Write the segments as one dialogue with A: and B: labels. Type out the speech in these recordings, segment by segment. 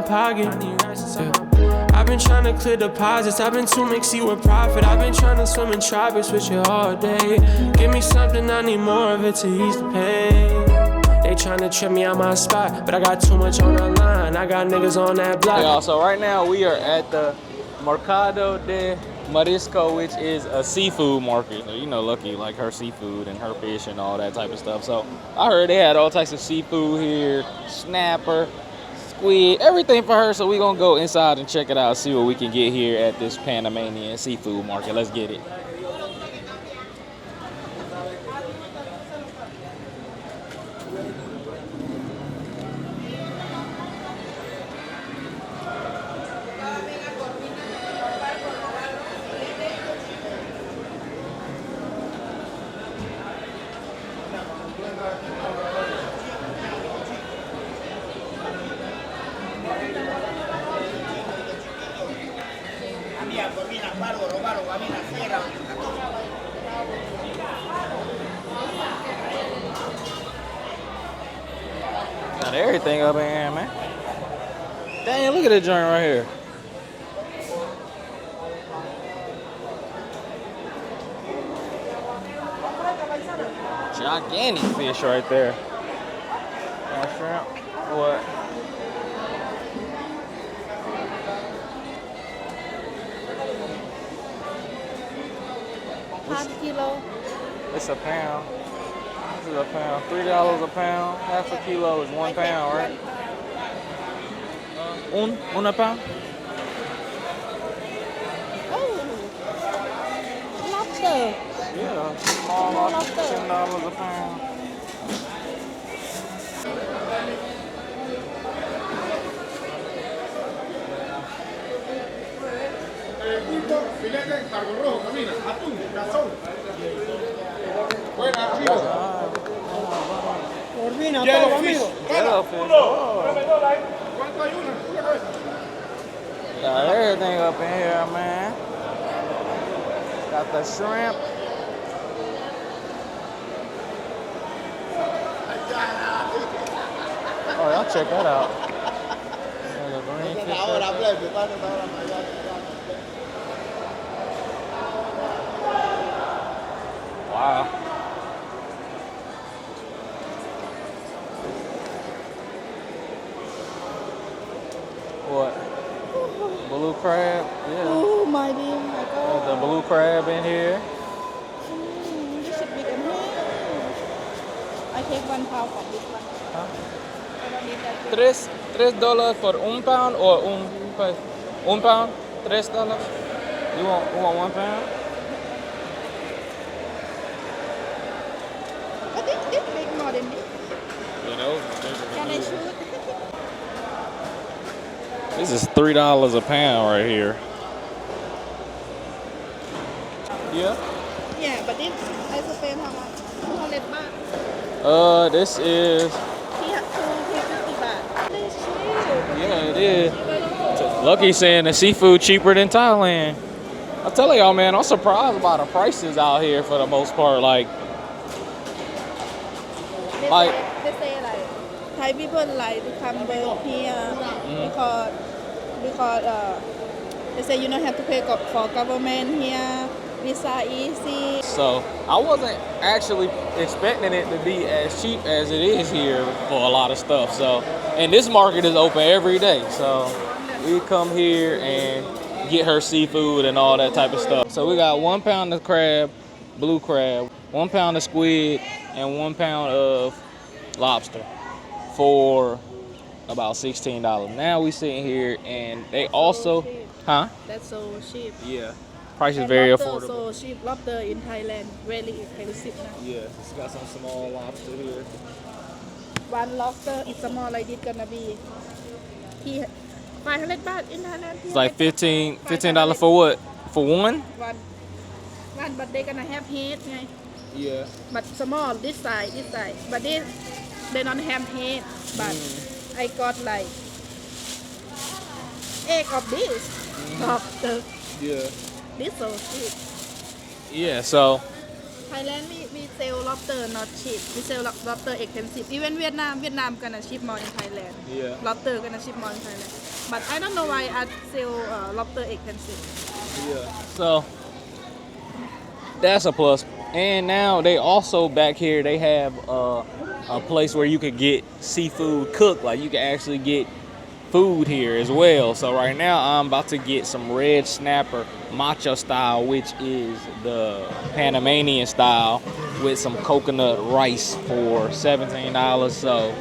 A: my pocket. Yeah. I've been trying to clear deposits. I've been too mixy with profit. I've been trying to swim in tropics with you all day. Give me something, I need more of it to ease the pain. They tryna trip me on my spot, but I got too much on the line. I got niggas on that block.
B: Y'all, so right now we are at the Mercado de Marisco, which is a seafood market. So, you know, Lucky like her seafood and her fish and all that type of stuff. So I heard they had all types of seafood here, snapper, squid, everything for her. So we gonna go inside and check it out, see what we can get here at this Panamanian seafood market. Let's get it. Got everything up in here, man. Dang, look at that joint right here. Gigantic fish right there. Shrimp. What?
C: Half kilo.
B: It's a pound. This is a pound. $3 a pound. Half a kilo is 1 pound, right? Una pound?
C: Oh, lobster.
B: Yeah. Small lobster. $10 a pound.
D: Filete, cargo rojo, camina, atún, cazón. Buena,
C: Corvina,
D: Yellowfish.
B: Yellowfish.
D: ¿Cuánto hay una? Una cabeza.
B: Got everything up in here, man. Got the shrimp. Oh, y'all check that out. There's a green fish right there. Wow. What? Blue crab? Yeah.
C: Oh my dear, my
B: There's
C: God.
B: the blue crab in here.
C: This should be the huge. I take 1 pound from this one.
B: Huh?
C: I don't need that big.
B: $3 for 1 pound or un pound? $3? You want 1 pound?
C: I think this big more than this.
B: Yeah, those are bigger.
C: Can I shoot?
B: This is $3 a pound right here. Yeah.
C: Yeah, but this I spend how much? 200 baht.
B: This is
C: 250 baht. This cheap.
B: yeah, it is. Lucky saying the seafood cheaper than Thailand. I'm telling y'all, man, I'm surprised by the prices out here for the most part. Like
C: They say like Thai people like to come work here because they say you don't have to pay for government here. Visa easy.
B: so, I wasn't actually expecting it to be as cheap as it is here for a lot of stuff. So, and this market is open every day. So, we come here and get her seafood and all that type of stuff. So we got 1 pound of crab, blue crab, 1 pound of squid, and 1 pound of lobster for about $16. Now we sitting here and they also, huh?
C: That's so cheap.
B: Yeah. Price is very
C: lobster
B: affordable.
C: So cheap. Lobster in Thailand really expensive now.
B: Yeah, it's got some small lobster here.
C: One lobster is small like this gonna be 500 baht in Thailand.
B: It's like $15 for what? For one?
C: One, but they gonna have head, right?
B: Yeah.
C: But small, this side. But they don't have head. But I got like egg of this lobster.
B: Yeah.
C: This so cheap.
B: Yeah, so
C: Thailand we sell lobster not cheap. We sell lobster expensive. Even Vietnam gonna ship more in Thailand.
B: Yeah.
C: Lobster gonna ship more in Thailand. But I don't know why I sell lobster expensive.
B: Yeah. So that's a plus. And now they also back here they have a place where you could get seafood cooked. Like you can actually get food here as well. So right now I'm about to get some red snapper macho style, which is the Panamanian style with some coconut rice for $17. So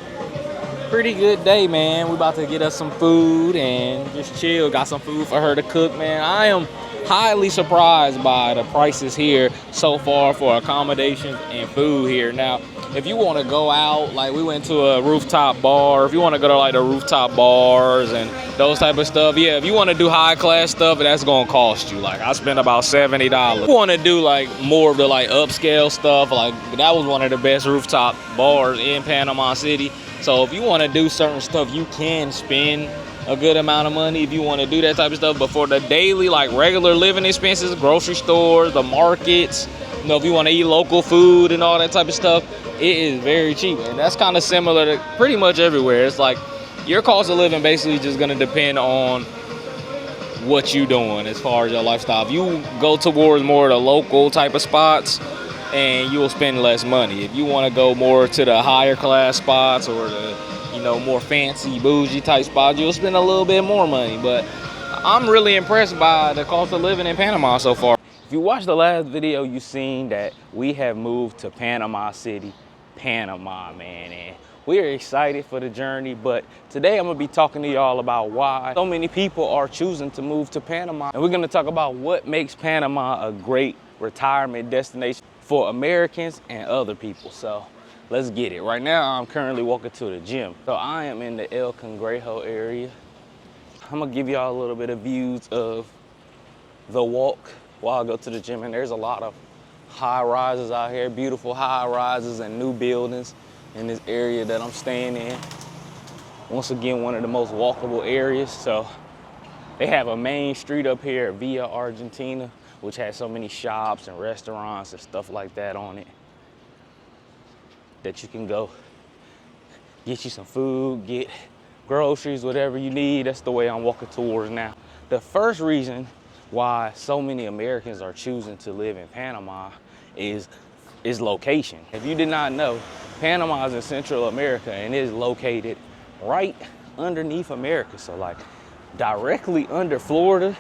B: pretty good day, man. We about to get us some food and just chill. Got some food for her to cook, man. I am highly surprised by the prices here so far for accommodations and food here. Now, if you want to go out, like we went to a rooftop bar, if you want to go to like the rooftop bars and those type of stuff, yeah, if you want to do high class stuff, that's going to cost you. Like I spent about $70. If you want to do like more of the like upscale stuff, like that was one of the best rooftop bars in Panama City. So if you want to do certain stuff, you can spend a good amount of money if you want to do that type of stuff. But for the daily, like regular living expenses, grocery stores, the markets, you know, if you want to eat local food and all that type of stuff, it is very cheap. And that's kind of similar to pretty much everywhere. It's like your cost of living basically just going to depend on what you doing as far as your lifestyle. If you go towards more of the local type of spots, and you'll spend less money. If you want to go more to the higher class spots or the, you know, more fancy bougie type spots, you'll spend a little bit more money. But I'm really impressed by the cost of living in Panama so far. If you watched the last video, you seen that we have moved to Panama City, Panama, man. And we are excited for the journey, but today I'm gonna be talking to y'all about why so many people are choosing to move to Panama. And we're gonna talk about what makes Panama a great retirement destination for Americans and other people. So let's get it. Right now, I'm currently walking to the gym. So I am in the El Cangrejo area. I'm gonna give y'all a little bit of views of the walk while I go to the gym. And there's a lot of high rises out here, beautiful high rises and new buildings in this area that I'm staying in. Once again, one of the most walkable areas. So they have a main street up here, Via Argentina, which has so many shops and restaurants and stuff like that on it that you can go get you some food, get groceries, whatever you need. That's the way I'm walking towards now. The first reason why so many Americans are choosing to live in Panama is location. If you did not know, Panama is in Central America and it is located right underneath America. So like directly under Florida.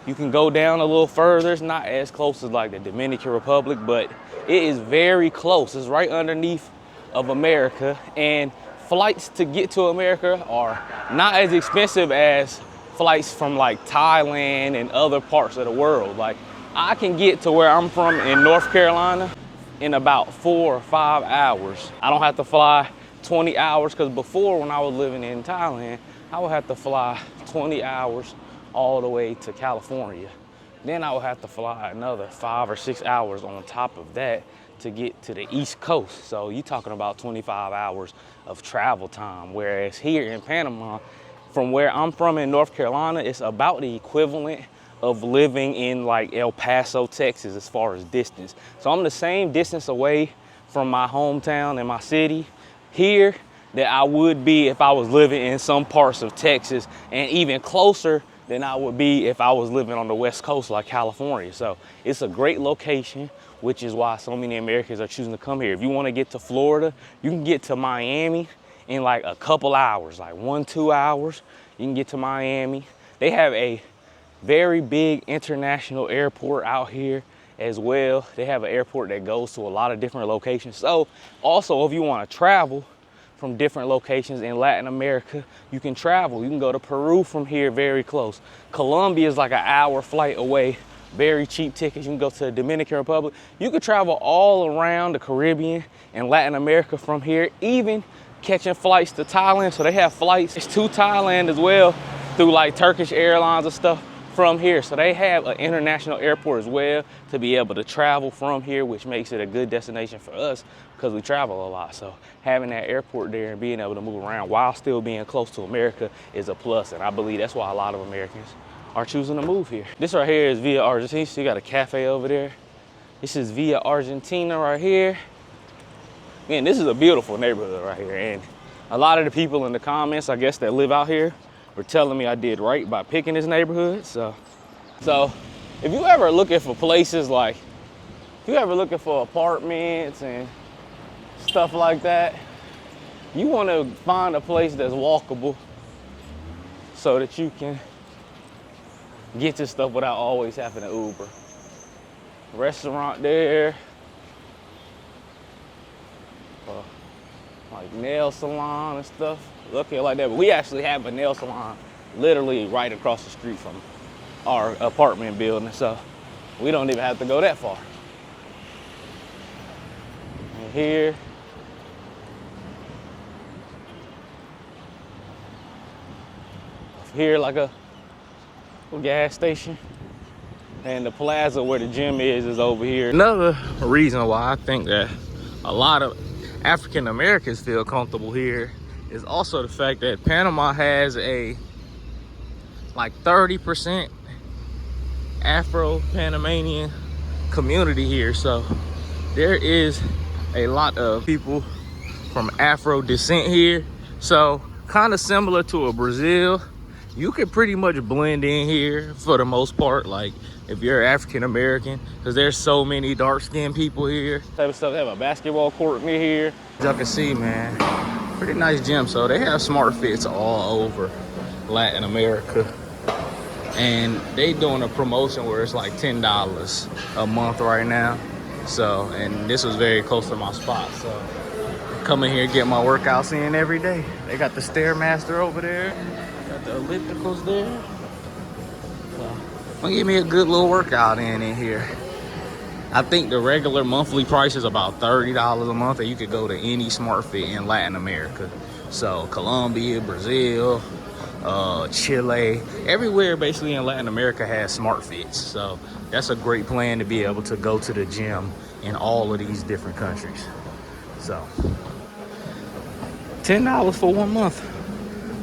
B: You can go down a little further. It's not as close as like the Dominican Republic, but it is very close. It's right underneath of America, and flights to get to America are not as expensive as flights from like Thailand and other parts of the world. Like I can get to where I'm from in North Carolina in about 4 or 5 hours. I don't have to fly 20 hours, because before when I was living in Thailand, I would have to fly 20 hours all the way to California. Then I would have to fly another 5 or 6 hours on top of that to get to the East Coast. So you're talking about 25 hours of travel time. Whereas here in Panama, from where I'm from in North Carolina, it's about the equivalent of living in like El Paso, Texas, as far as distance. So I'm the same distance away from my hometown and my city here that I would be if I was living in some parts of Texas, and even closer than I would be if I was living on the West Coast like California. So it's a great location, which is why so many Americans are choosing to come here. If you want to get to Florida, you can get to Miami in like a couple hours, like 1-2 hours. You can get to Miami. They have a very big international airport out here as well. They have an airport that goes to a lot of different locations. So also, if you want to travel from different locations in Latin America, you can travel. You can go to Peru from here, very close. Colombia is like an hour flight away, very cheap tickets. You can go to the Dominican Republic. You can travel all around the Caribbean and Latin America from here, even catching flights to Thailand. So they have flights to Thailand as well through like Turkish Airlines and stuff from here. So they have an international airport as well to be able to travel from here, which makes it a good destination for us because we travel a lot. So having that airport there and being able to move around while still being close to America is a plus. And I believe that's why a lot of Americans are choosing to move here. This right here is Via Argentina. So you got a cafe over there. This is Via Argentina right here. Man, this is a beautiful neighborhood right here. And a lot of the people in the comments, I guess, that live out here were telling me I did right by picking this neighborhood. So if you ever looking for places like, if you ever looking for apartments and stuff like that, you want to find a place that's walkable so that you can get to stuff without always having to Uber. Restaurant there. Like nail salon and stuff. Looking like that. But we actually have a nail salon literally right across the street from our apartment building. So we don't even have to go that far. And here. Here like a gas station. And the plaza where the gym is over here. Another reason why I think that a lot of African Americans feel comfortable here is also the fact that Panama has a like 30% Afro-Panamanian community here. So there is a lot of people from Afro descent here. So kind of similar to a Brazil, you can pretty much blend in here for the most part. Like if you're African American, because there's so many dark-skinned people here. Type of stuff. They have a basketball court near here. As y'all can see, man, pretty nice gym. So they have smart fits all over Latin America. And they doing a promotion where it's like $10 a month right now. So, and this was very close to my spot. So come in here and get my workouts in every day. They got the Stairmaster over there. Got the ellipticals there. So, gonna give me a good little workout in here. I think the regular monthly price is about $30 a month, and you could go to any smart fit in Latin America. So Colombia, Brazil, Chile, everywhere basically in Latin America has smart fits. So that's a great plan to be able to go to the gym in all of these different countries. So $10 for 1 month.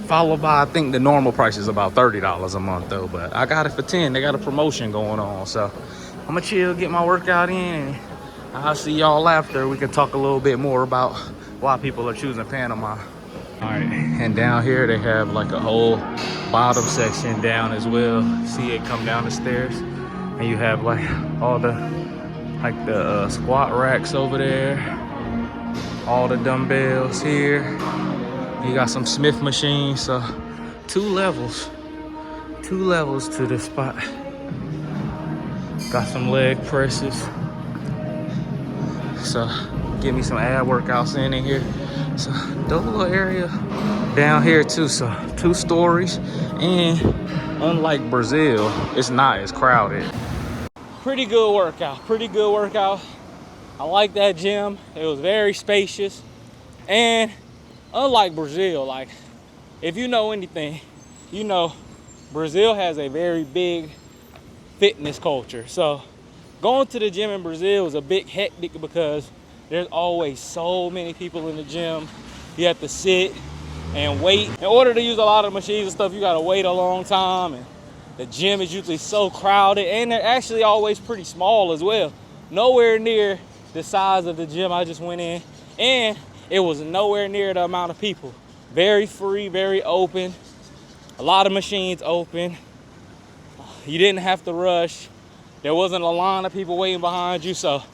B: Followed by, I think the normal price is about $30 a month though, but I got it for 10. They got a promotion going on. So I'm gonna chill, get my workout in, and I'll see y'all after. We can talk a little bit more about why people are choosing Panama. All right, and down here they have like a whole bottom section down as well. See it come down the stairs, and you have like all the squat racks over there, all the dumbbells here. You got some Smith machines, so two levels to this spot. Got some leg presses. So give me some ab workouts in here. So dope little area down here too. So 2 stories, and unlike Brazil, it's not as crowded. Pretty good workout. I like that gym. It was very spacious, and unlike Brazil, like if you know anything, you know Brazil has a very big fitness culture. So going to the gym in Brazil is a bit hectic because there's always so many people in the gym. You have to sit and wait. In order to use a lot of machines and stuff, you gotta wait a long time, and the gym is usually so crowded, and they're actually always pretty small as well. Nowhere near the size of the gym I just went in, and it was nowhere near the amount of people. Very free, very open. A lot of machines open. You didn't have to rush. There wasn't a line of people waiting behind you. So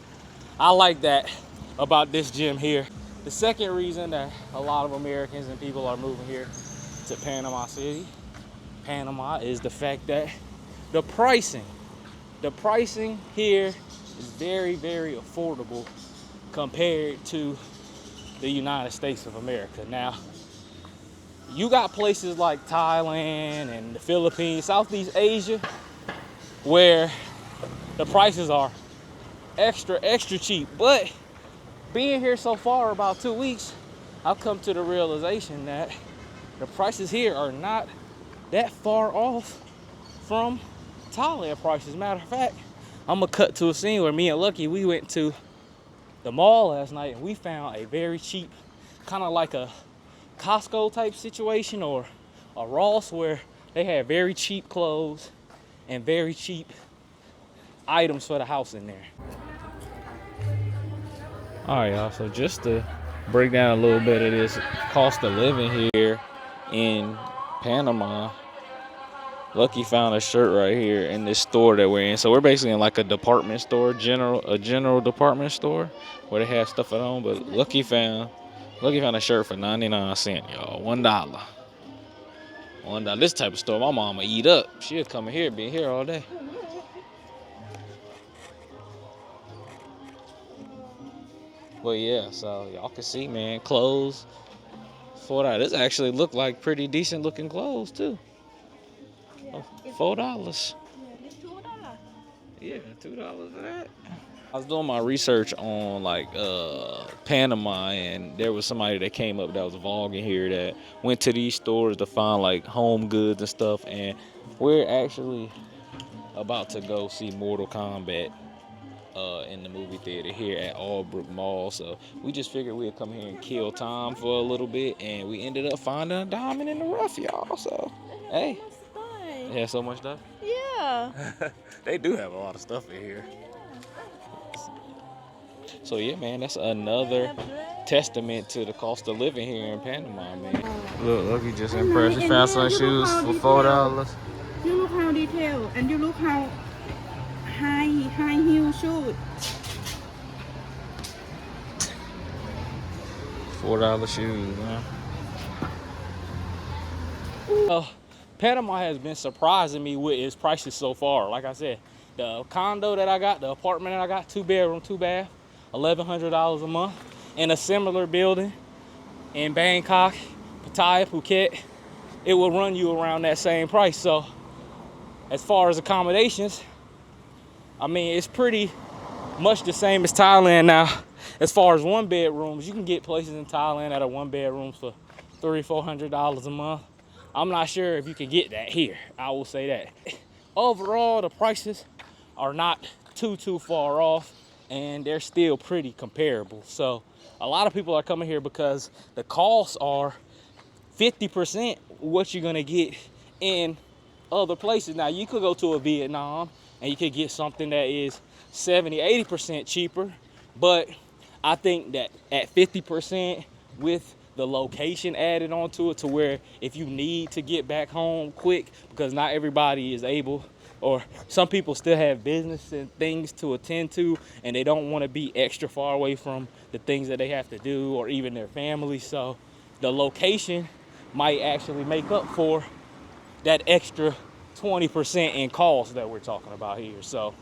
B: I like that about this gym here. The second reason that a lot of Americans and people are moving here to Panama City, Panama, is the fact that the pricing here is very, very affordable compared to the United States of America. Now, you got places like Thailand and the Philippines, Southeast Asia, where the prices are extra cheap. But being here so far, about 2 weeks, I've come to the realization that the prices here are not that far off from Thailand prices. Matter of fact, I'm gonna cut to a scene where me and Lucky, we went to the mall last night, and we found a very cheap, kind of like a Costco type situation or a Ross, where they had very cheap clothes and very cheap items for the house in there. All right, y'all. So just to break down a little bit of this cost of living here in Panama, Lucky found a shirt right here in this store that we're in. So we're basically in like a department store, a general department store where they have stuff at home. But Lucky found a shirt for 99 cents, y'all. $1. $1. This type of store, my mama eat up. She'll come in here, be here all day. But yeah, so y'all can see, man, clothes. $4. This actually look like pretty decent looking clothes too. $4.
C: It's $2.
B: Yeah, $2 for that. I was doing my research on like Panama, and there was somebody that came up that was vlogging here that went to these stores to find like home goods and stuff. And we're actually about to go see Mortal Kombat in the movie theater here at Albrook Mall. So we just figured we'd come here and kill time for a little bit, and we ended up finding a diamond in the rough, y'all. So hey, they have so much stuff.
C: Yeah.
B: They do have a lot of stuff in here. So yeah, man, that's another testament to the cost of living here in Panama, man. Look, he just impressed. He found some shoes for $4.
C: You look how detailed, and you look how high heel shoes.
B: $4 shoes, man. Panama has been surprising me with its prices so far. Like I said, the condo that I got, the apartment that I got, 2-bedroom, 2-bath, $1,100 a month. In a similar building in Bangkok, Pattaya, Phuket, it will run you around that same price. So as far as accommodations, I mean, it's pretty much the same as Thailand now. As far as 1-bedrooms, you can get places in Thailand that are 1-bedrooms for $300-400 a month. I'm not sure if you can get that here. I will say that. Overall, the prices are not too far off, and they're still pretty comparable. So a lot of people are coming here because the costs are 50% what you're gonna get in other places. Now, you could go to a Vietnam and you could get something that is 70-80% cheaper, but I think that at 50% with the location added onto it, to where if you need to get back home quick, because not everybody is able, or some people still have business and things to attend to, and they don't want to be extra far away from the things that they have to do, or even their family. So the location might actually make up for that extra 20% in cost that we're talking about here. So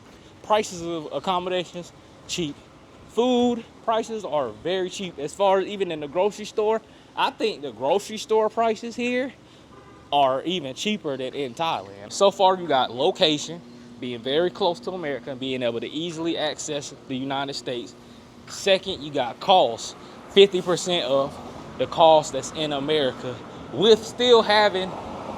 B: prices of accommodations, cheap. Food prices are very cheap. As far as even in the grocery store, I think the grocery store prices here are even cheaper than in Thailand. So far, you got location, being very close to America, and being able to easily access the United States. Second, you got cost, 50% of the cost that's in America, with still having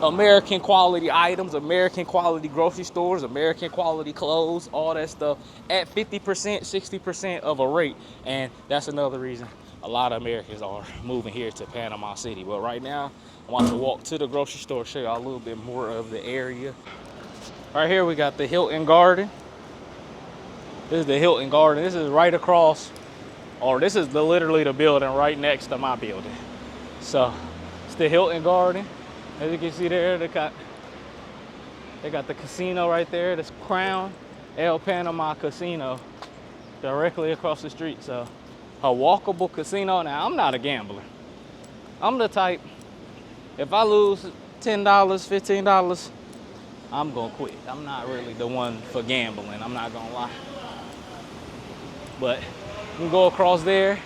B: American quality items, American quality grocery stores, American quality clothes, all that stuff at 50%, 60% of a rate. And that's another reason a lot of Americans are moving here to Panama City. But right now, I want to walk to the grocery store, show y'all a little bit more of the area. Right here, we got the Hilton Garden. This is the Hilton Garden. This is right across, or this is literally the building right next to my building. So it's the Hilton Garden. As you can see there, they got the casino right there. This Crown El Panama Casino directly across the street. So a walkable casino. Now, I'm not a gambler. I'm the type, if I lose $10, $15, I'm gonna quit. I'm not really the one for gambling, I'm not gonna lie. But you can go across there,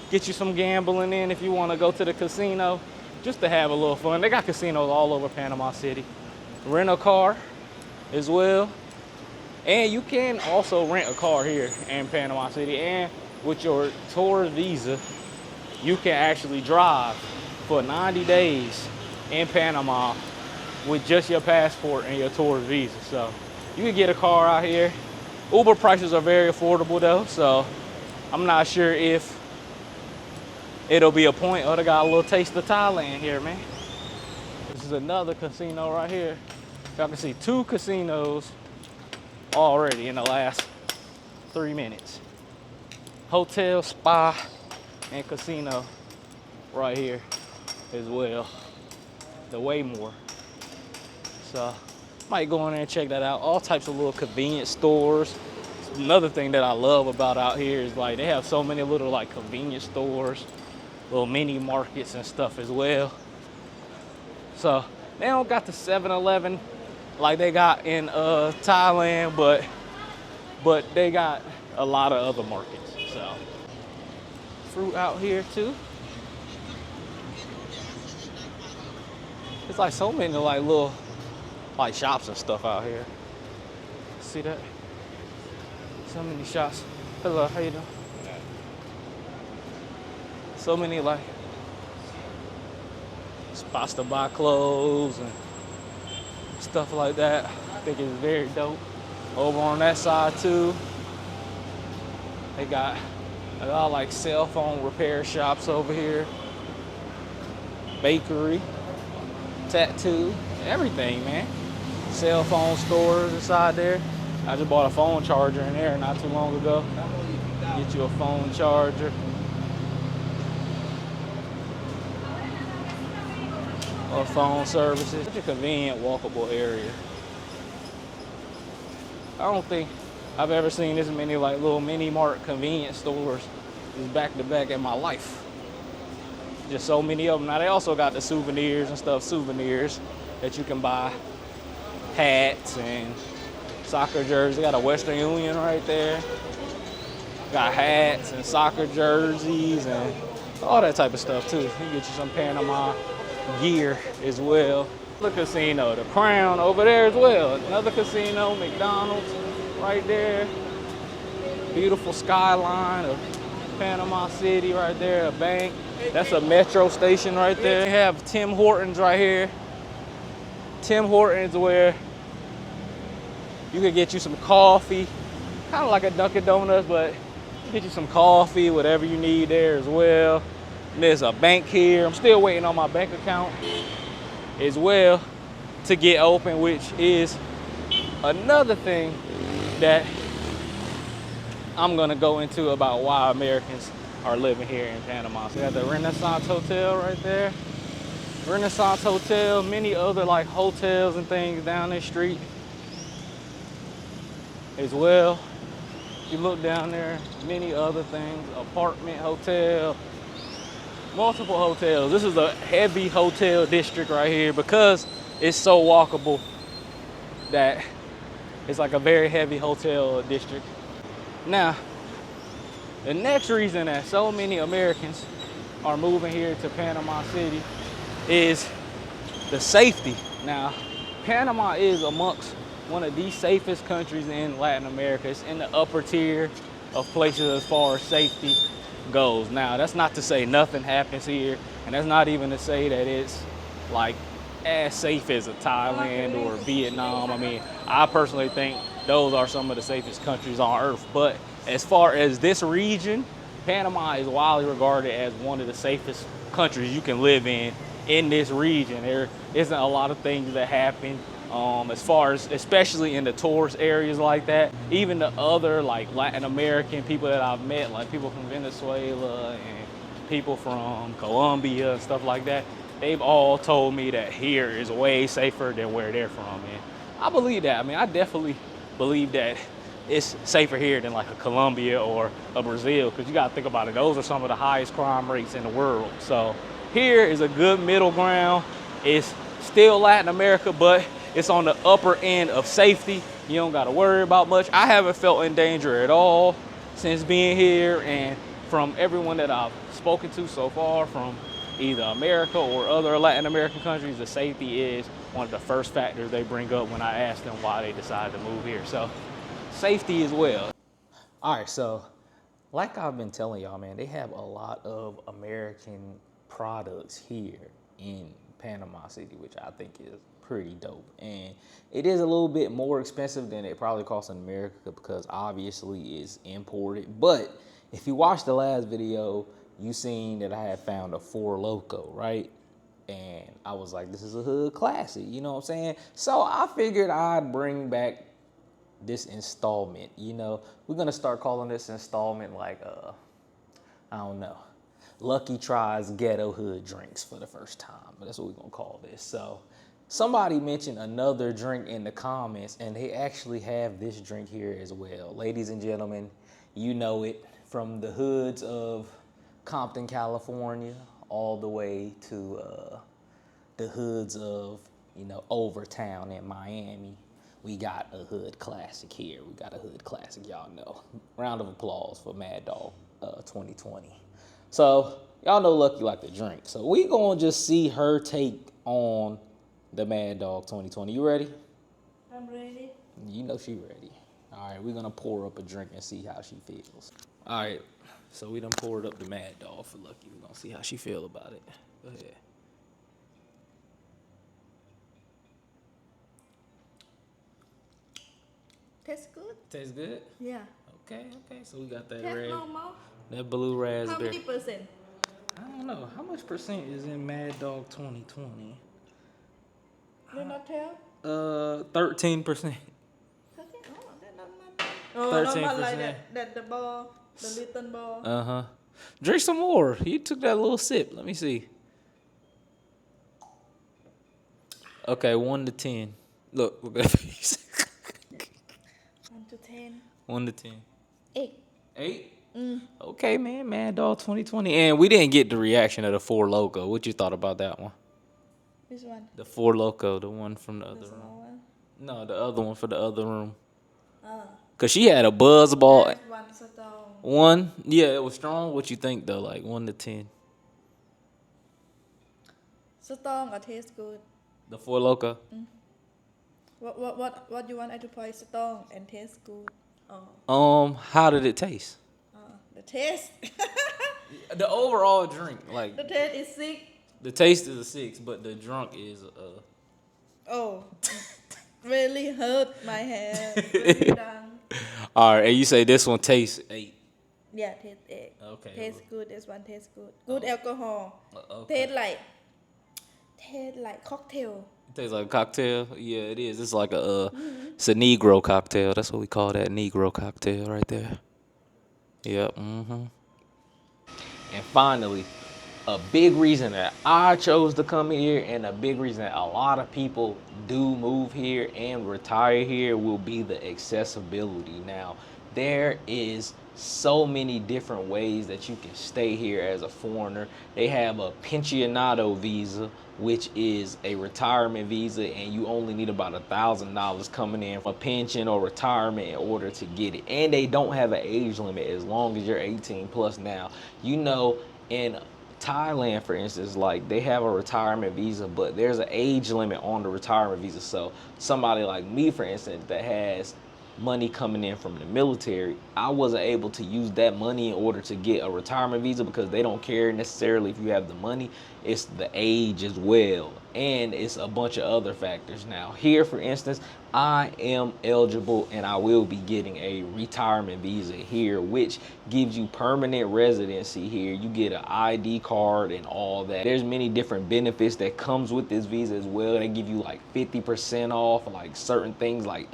B: get you some gambling in if you wanna go to the casino, just to have a little fun. They got casinos all over Panama City. Rent a car as well. And you can also rent a car here in Panama City. And with your tourist visa, you can actually drive for 90 days in Panama with just your passport and your tourist visa. So you can get a car out here. Uber prices are very affordable though, so I'm not sure if it'll be a point. Oh, they got a little taste of Thailand here, man. This is another casino right here. Y'all can see 2 casinos already in the last 3 minutes. hotel, spa, and casino right here as well. The Waymore. So might go in there and check that out. All types of little convenience stores. Another thing that I love about out here is like they have so many little like convenience stores, little mini markets and stuff as well. So they don't got the 7-Eleven like they got in Thailand, but they got a lot of other markets. So fruit out here too. It's like so many like little like shops and stuff out here. See that? So many shops. Hello, how you doing? So many like spots to buy clothes and stuff like that. I think it's very dope. Over on that side too, they got a lot of like cell phone repair shops over here. Bakery, tattoo, everything, man. Cell phone stores inside there. I just bought a phone charger in there not too long ago. Get you a phone charger. Or phone services. Such a convenient, walkable area. I don't think I've ever seen this many like little mini mart convenience stores just back to back in my life. Just so many of them. Now they also got the souvenirs and stuff, souvenirs that you can buy. Hats and soccer jerseys. They got a Western Union right there. Got hats and soccer jerseys and all that type of stuff too. You can get you some Panama gear as well. The casino, the Crown over there as well. Another casino, McDonald's right there. Beautiful skyline of Panama City right there, a bank. That's a metro station right there. They have Tim Hortons right here. Tim Hortons where you can get you some coffee, kind of like a Dunkin' Donuts, but get you some coffee, whatever you need there as well. And there's a bank here. I'm still waiting on my bank account as well to get open, which is another thing that I'm gonna go into about why Americans are living here in Panama. So we got the Renaissance Hotel right there. Renaissance Hotel, many other like hotels and things down this street as well. You look down there, many other things, apartment hotel, multiple hotels. This is a heavy hotel district right here because it's so walkable that it's like a very heavy hotel district. Now, the next reason that so many Americans are moving here to Panama City is the safety. Now, Panama is amongst one of the safest countries in Latin America. It's in the upper tier of places as far as safety goes. Now, that's not to say nothing happens here, and that's not even to say that it's like as safe as a Thailand or Vietnam. I mean, I personally think those are some of the safest countries on earth. But as far as this region, Panama is widely regarded as one of the safest countries you can live in this region. There isn't a lot of things that happen as far as, especially in the tourist areas like that. Even the other like Latin American people that I've met, like people from Venezuela and people from Colombia and stuff like that, they've all told me that here is way safer than where they're from. And I believe that. I mean, I definitely believe that it's safer here than like a Colombia or a Brazil, because you got to think about it. Those are some of the highest crime rates in the world. So here is a good middle ground. It's still Latin America, but it's on the upper end of safety. You don't got to worry about much. I haven't felt in danger at all since being here, and from everyone that I've spoken to so far from either America or other Latin American countries, the safety is one of the first factors they bring up when I ask them why they decided to move here. So safety as well. All right, so like I've been telling y'all, man, they have a lot of American products here in Panama City, which I think is pretty dope. And it is a little bit more expensive than it probably costs in America because obviously it's imported. But if you watched the last video, you seen that I had found a Four Loko, right? And I was like, this is a hood classic, you know what I'm saying? So I figured I'd bring back this installment. You know, we're gonna start calling this installment like I don't know, Lucky tries ghetto hood drinks for the first time. That's what we're gonna call this. So somebody mentioned another drink in the comments, and they actually have this drink here as well. Ladies and gentlemen, you know it, from the hoods of Compton, California, all the way to the hoods of, you know, Overtown in Miami. We got a hood classic here. We got a hood classic, y'all know. Round of applause for Mad Dog 2020. So y'all know Lucky like to drink. So we gonna just see her take on the Mad Dog 2020. You ready?
C: I'm ready.
B: You know she ready. All right, we're gonna pour up a drink and see how she feels. All right, so we done poured up the Mad Dog for Lucky. We're gonna see how she feel about it. Go ahead.
C: Tastes good?
B: Tastes good?
C: Yeah.
B: Okay, so we got that
C: Tastes
B: red,
C: normal.
B: that blue raspberry.
C: How many percent?
B: I don't know. How much percent is in Mad Dog 2020?
C: Do not tell?
B: 13%.
C: 13? Oh, that's not much. Oh, not much like
B: 13%.
C: that the ball, the little ball.
B: Uh-huh. Drink some more. You took that little sip. Let me see. Okay, 1 to 10. Look at that face.
C: 1 to 10.
B: 1 to 10.
C: 8.
B: 8? Okay, man. Mad Dog 2020. And we didn't get the reaction of the Four Loko. What you thought about that one?
C: Which one?
B: The Four Loko, the one from the other
C: The
B: room.
C: small one?
B: No, the other one for the other room.
C: Oh.
B: Cause she had a buzz ball.
C: That's one strong.
B: 1? Yeah, it was strong. What you think though? Like 1 to 10.
C: Strong or taste good?
B: The Four Loko.
C: What you want I to play strong and taste good?
B: How did it taste?
C: The taste.
B: The overall drink, like
C: The taste is sick.
B: the taste is a 6, but the drunk is
C: Oh. Really hurt my head. Really done.
B: All right, and you say this one tastes 8.
C: Yeah, taste 8.
B: Okay.
C: Taste good. This one tastes good. Good alcohol.
B: Okay.
C: Taste like cocktail.
B: It tastes like a cocktail. Yeah, it is. It's like it's a Negro cocktail. That's what we call that, Negro cocktail right there. Yep. And finally, a big reason that I chose to come here and a big reason that a lot of people do move here and retire here will be the accessibility. Now, there is so many different ways that you can stay here as a foreigner. They have a pensionado visa, which is a retirement visa, and you only need about $1,000 coming in from a pension or retirement in order to get it. And they don't have an age limit as long as you're 18 plus. Now, you know, in Thailand, for instance, like they have a retirement visa, but there's an age limit on the retirement visa. So somebody like me, for instance, that has money coming in from the military, I wasn't able to use that money in order to get a retirement visa because they don't care necessarily if you have the money. It's the age as well, and it's a bunch of other factors. Now here, for instance, I am eligible and I will be getting a retirement visa here, which gives you permanent residency here. You get an ID card and all that. There's many different benefits that comes with this visa as well. They give you like 50% off like certain things like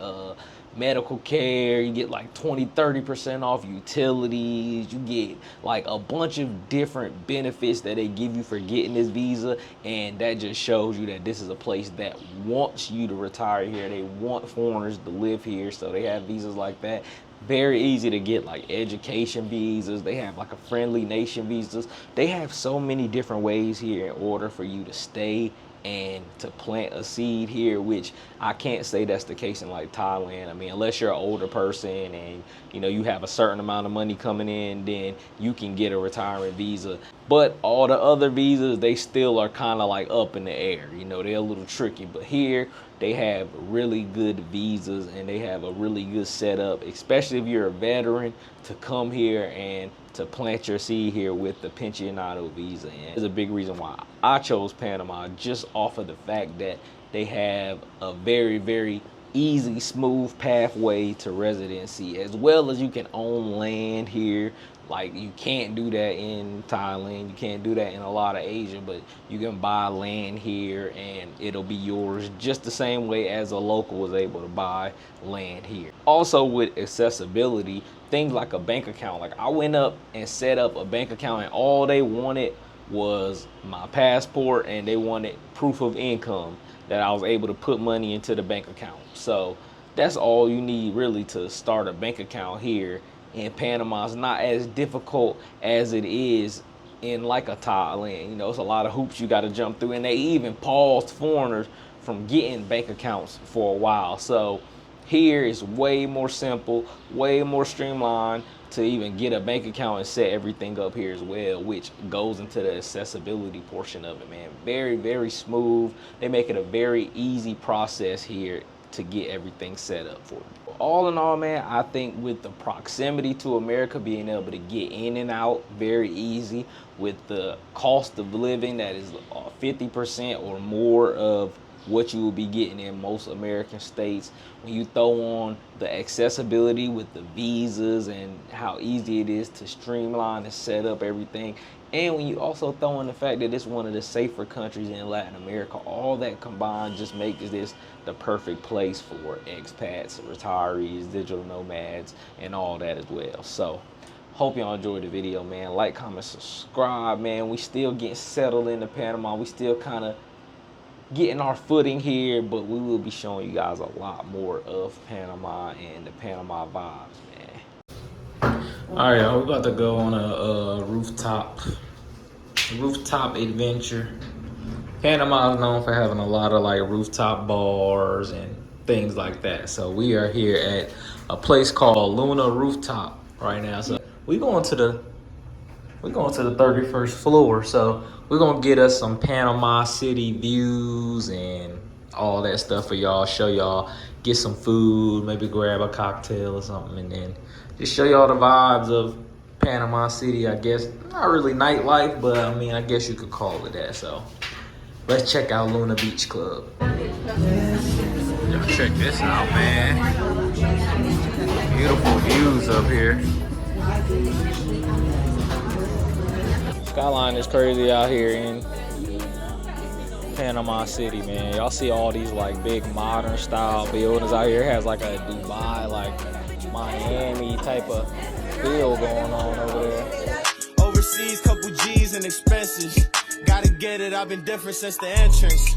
B: medical care. You get like 20-30% off utilities. You get like a bunch of different benefits that they give you for getting this visa, and that just shows you that this is a place that wants you to retire here. They want foreigners to live here, so they have visas like that. Very easy to get like education visas. They have like a friendly nation visas. They have so many different ways here in order for you to stay and to plant a seed here, which I can't say that's the case in like Thailand. I mean, unless you're an older person and you know you have a certain amount of money coming in, then you can get a retirement visa. But all the other visas, they still are kind of like up in the air. You know, they're a little tricky. But here they have really good visas and they have a really good setup, especially if you're a veteran, to come here and to plant your seed here with the pensionado visa. And there's a big reason why I chose Panama, just off of the fact that they have a very, very easy, smooth pathway to residency, as well as you can own land here, Like, you can't do that in Thailand, you can't do that in a lot of Asia, but you can buy land here and it'll be yours just the same way as a local was able to buy land here. Also, with accessibility, things like a bank account. Like, I went up and set up a bank account and all they wanted was my passport and they wanted proof of income that I was able to put money into the bank account. So that's all you need really to start a bank account here in Panama. It's not as difficult as it is in like a Thailand. You know, it's a lot of hoops you got to jump through, and they even paused foreigners from getting bank accounts for a while. So here is way more simple, way more streamlined to even get a bank account and set everything up here as well, which goes into the accessibility portion of it, man. Very, very smooth. They make it a very easy process here to get everything set up for you. All in all, man, I think with the proximity to America, being able to get in and out very easy, with the cost of living that is 50% or more of what you will be getting in most American states, when you throw on the accessibility with the visas and how easy it is to streamline and set up everything, and when you also throw in the fact that it's one of the safer countries in Latin America, all that combined just makes this the perfect place for expats, retirees, digital nomads, and all that as well. So hope y'all enjoyed the video, man. Like, comment, subscribe, man. We still getting settled into Panama. We still kind of getting our footing here, but we will be showing you guys a lot more of Panama and the Panama vibes, man. All right, y'all, we're about to go on a rooftop adventure. Panama is known for having a lot of like rooftop bars and things like that. So we are here at a place called Luna Rooftop right now. So we're going to the 31st floor. So we're gonna get us some Panama City views and all that stuff for y'all. Show y'all, get some food, maybe grab a cocktail or something, and then just show y'all the vibes of Panama City. I guess not really nightlife, but I mean, I guess you could call it that. So let's check out Luna Beach Club. Y'all check this out, man. Beautiful views up here. Skyline is crazy out here in Panama City, man. Y'all see all these like big modern style buildings out here. It has like a Dubai, like Miami type of feel going on over there.
E: Overseas, couple G's and expenses. Gotta get it, I've been different since the entrance.